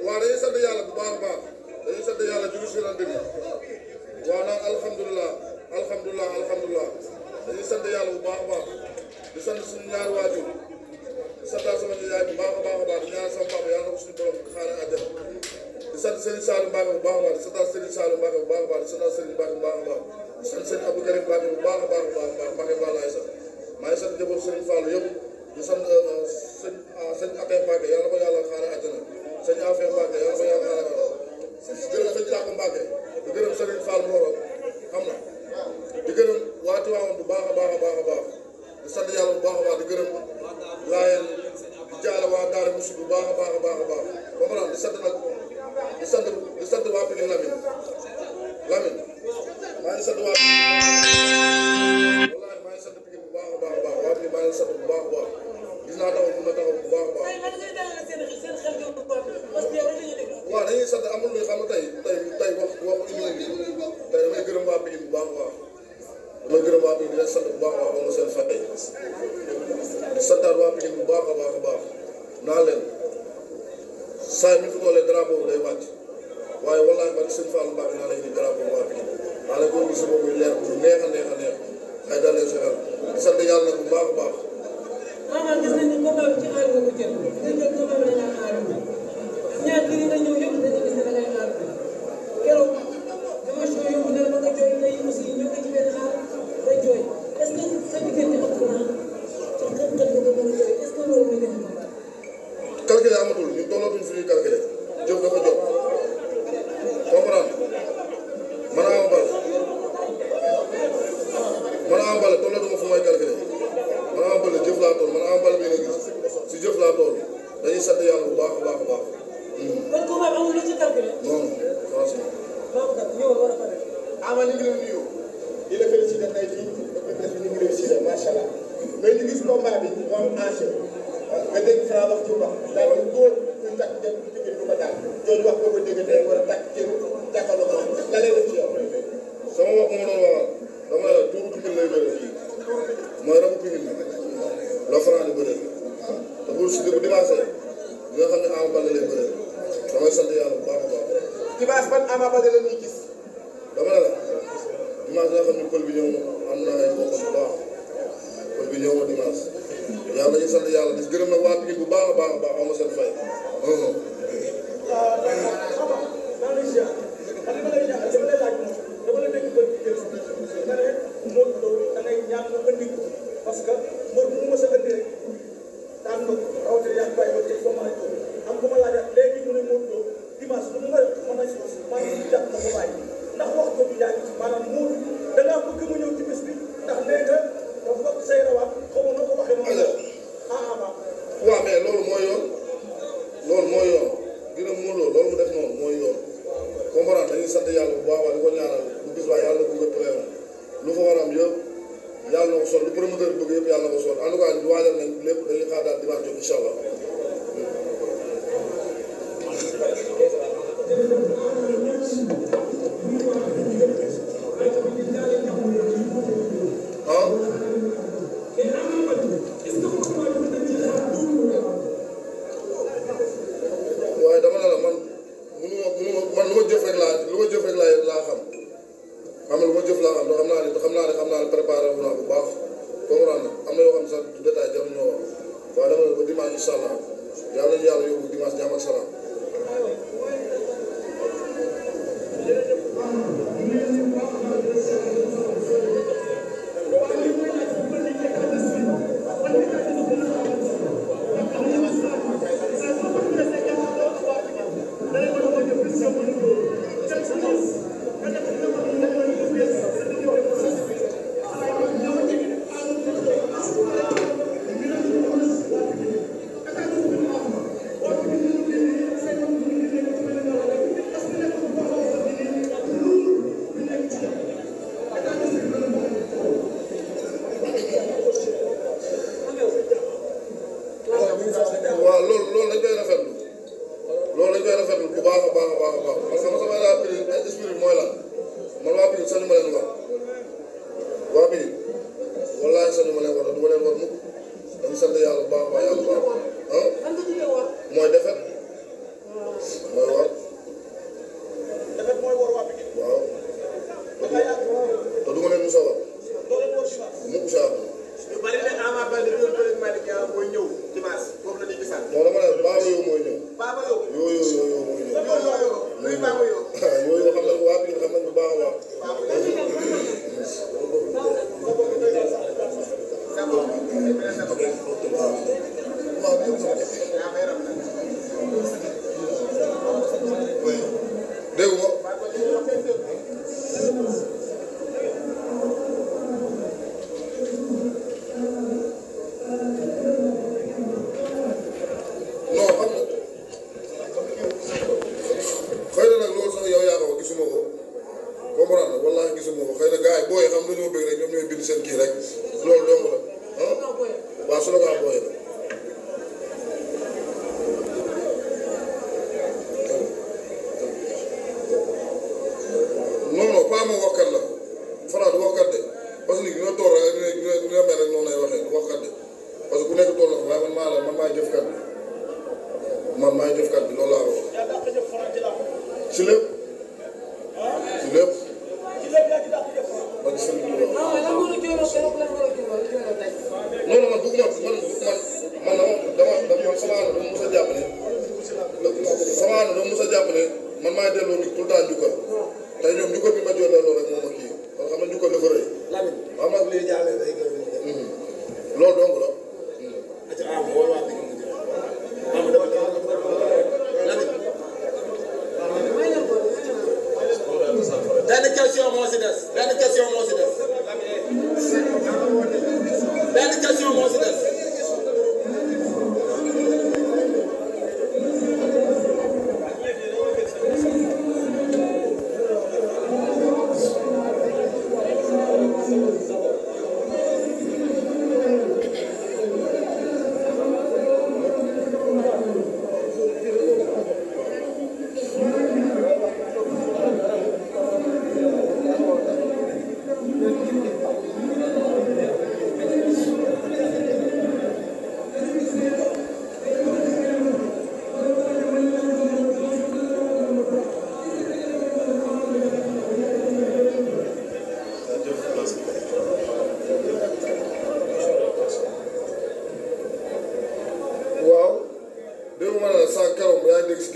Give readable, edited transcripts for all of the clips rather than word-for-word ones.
waaw dañuy sant yàlla bu baax a baax dañuy sant yàlla julli si rente bi waaw naan alhamdulilah dañuy sant yàlla bu baax a baax di sant suñu ñaari waajur di santal sama yaay bu baax a baax di ñaan sama papa yàlla na ko suñu borom xaare àjjana di sant Serigne Saliou Mbacke bu baax a baax di santal Serigne Saliou Mbacke bu baax a baax di santal Serigne Mbacke bu baax a baax di sant Serigne Abdou Karim Mbacke bu baax a baax Mbacke Balaye sax maa ngi sant jëbal Serigne Fallou yëpp di sant sëñ Afia Mbacke yàlla na ko yàlla xaare àjjana sëñ Afia Mbacke yàlla na ko yàlla xaare àjjana di gërëm sëñ Tako Mbacke di gërëm Serigne Fall Moro xam na di gërëm waa Tiwaawan bu baax a baax di sant yàlla bu baax a baax di gërëm laayeen di jaale waa Daara Moussa bu baax a baax comprendre di sant nag di sant waa Pikine Lamine maa ngi sant waa Pikine wallaahi maa ngi sant Pikine bu baax a baax waa Pikine maa ngi sant bu baax a baax gis naa taxaw mun na taxaw bu baax a baax waaw dañuy sant amul lu xam ne tey wax émission bi tey damay gërëm waa Pikine bu baax a baax damay gërëm waa Pikine di leen sant bu baax a baax ba seen fay di santaat waa Pikine bu baax a baax naa leen saa yi ñu fi tollee drapeau day wàcc waaye wallaahi ba sëñ Fall Mbacke naa leen di drapeau waa Pikine naa leen ko gis boobu leer bu neex ay dalee sa xel di sant yàlla nag bu baax a baax. maanaam gis nañu combat bi ci xaar nga ko jël combat bi da ngaa xaar ñaar kii nga ñëw yëpp dañu gis ne da ngay xaar keroog émission yóbbu na la ba nga jooy tey aussi ñoo ngi ci benn xaar nga jooy est-ce que sa diggante ak Franc ci xel nga ko mën a jooy est-ce que loolu muy def calculé amatul ñun tollatuñ fi ñuy calculé jëf dafa jot comprendre mën a am bal tollatuma fu may calculé mën a am bal jëf laa toll mën a am bal bi nga gis si jëf laa toll dañuy sant yàlla bu baax a baax. kon combat amul lu ci calculé. non franchement. Ama ñu ngi leen nuyu di la félicité tey jii ñu ngi réussir macha allah mais ñu gis combat bi mu am enjeu nga dégg Franc wax ci wax daal di góor ñu takk jëm Pikine du ko daal jooju wax boo ko dégg tey war a takk jëm jàkkaarloo moom la lay def ci yow. sama wax mu doon waxal dama ne la tuuru Pikine lay bëre mooy rabu Pikine la Franc di bëre te bu si dëgg dimanche nga xam ne Ama Baldé lay bëre damay sant yàlla bu baax a baax. dimanche ban Ama Baldé la ñuy gis. dama ne la dimanche nga xam ne pël bi ñëw na am na ay mbokk bu baax pël bi ñëw na dimanche yàlla dañuy sant yàlla di gërëm nag waa Pikine bu baax a baax aw ma seen fay. parce que mbër bu mu mës a indi rek daan ko rawatina yaa ngi bàyyi ba tey foo mën a jóg am ku ma laajaat léegi mu ne Modou Lo dimanche lu mu mën a jàpp na ko bàyyi ndax wax ko du yaa ngi ci maanaam Modou da ngaa bëgg mu ñëw ci bés bi ndax nee nga dafa bokk say rawaat xaw ma noo ko waxee moom waaw mais loolu mooy yoon gën a Modou Lo loolu mu def noonu mooy yoon comprendre dañuy sant yàlla bu baax di ko ñaanal bu bis baa yàlla na ko nga pleewoon lu fa war a am yëpp yàlla na ko sol lu promoteur bëgg yëpp yàlla na ko sol en tout cas ñu waajal nañ lépp dañuy xaar daal dimanche jot incha allah. waaye dama ne la man lu ma jëf rek laa xam lu ma jëf laa xam xam naa ne préparé wu naa bu baax comprendre am na yoo xam ne sax du détail jarul ñoo wax waaye dama ne ba dimanche incha allah yàlla nañu yàlla yóbbu dimanche jàmm ak salaam. indi seen kii rek loolu dong la ah waaw slogan booy la. non pas moom waxkat la Franc du waxkat de parce que nit ñi ñoo toll rek ñoo mel rek noonu lay waxee du waxkat de parce que ku nekk toll na fa waaye man maay jëfkat bi man maay jëfkat bi loolu laa wax. ci lépp ci lépp. parce que sëñ bi non non man bëgguma man sama ànd dama mos a jàpp ne man maay delloo nit tout le temps njukkal tey ñoom njukkal bi ma jox delloo rek moo ma kii parce que xam nga njukkal dafa rëy. xam nga lii jàllee day gën loolu dong la. benn question moo si des benn question moo si des benn question moo si des.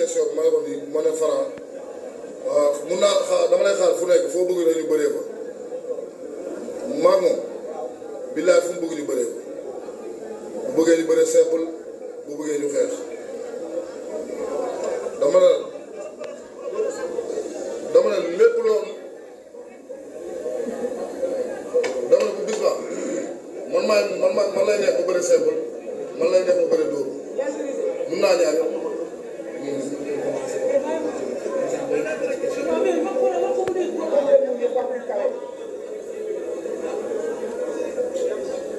question bi ma ne ko nii ma ne Franc waaw mun naa xaar dama lay xaar fu nekk foo bëgg rek ñu bëree ko maa moom billaay fu mu bëgg ñu bëree ko bu bëggee ñu bëree simple bu bëggee ñu xeex dama ne lépp loolu dama ne bu bis ba man lay neex ba bëri simple man lay neex ba bëri dóor mun naa ñaar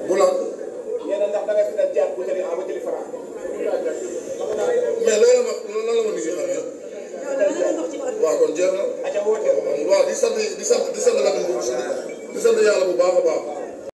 bu lan. yéen a ndax da nga fi ne jaar bu jëli Franc.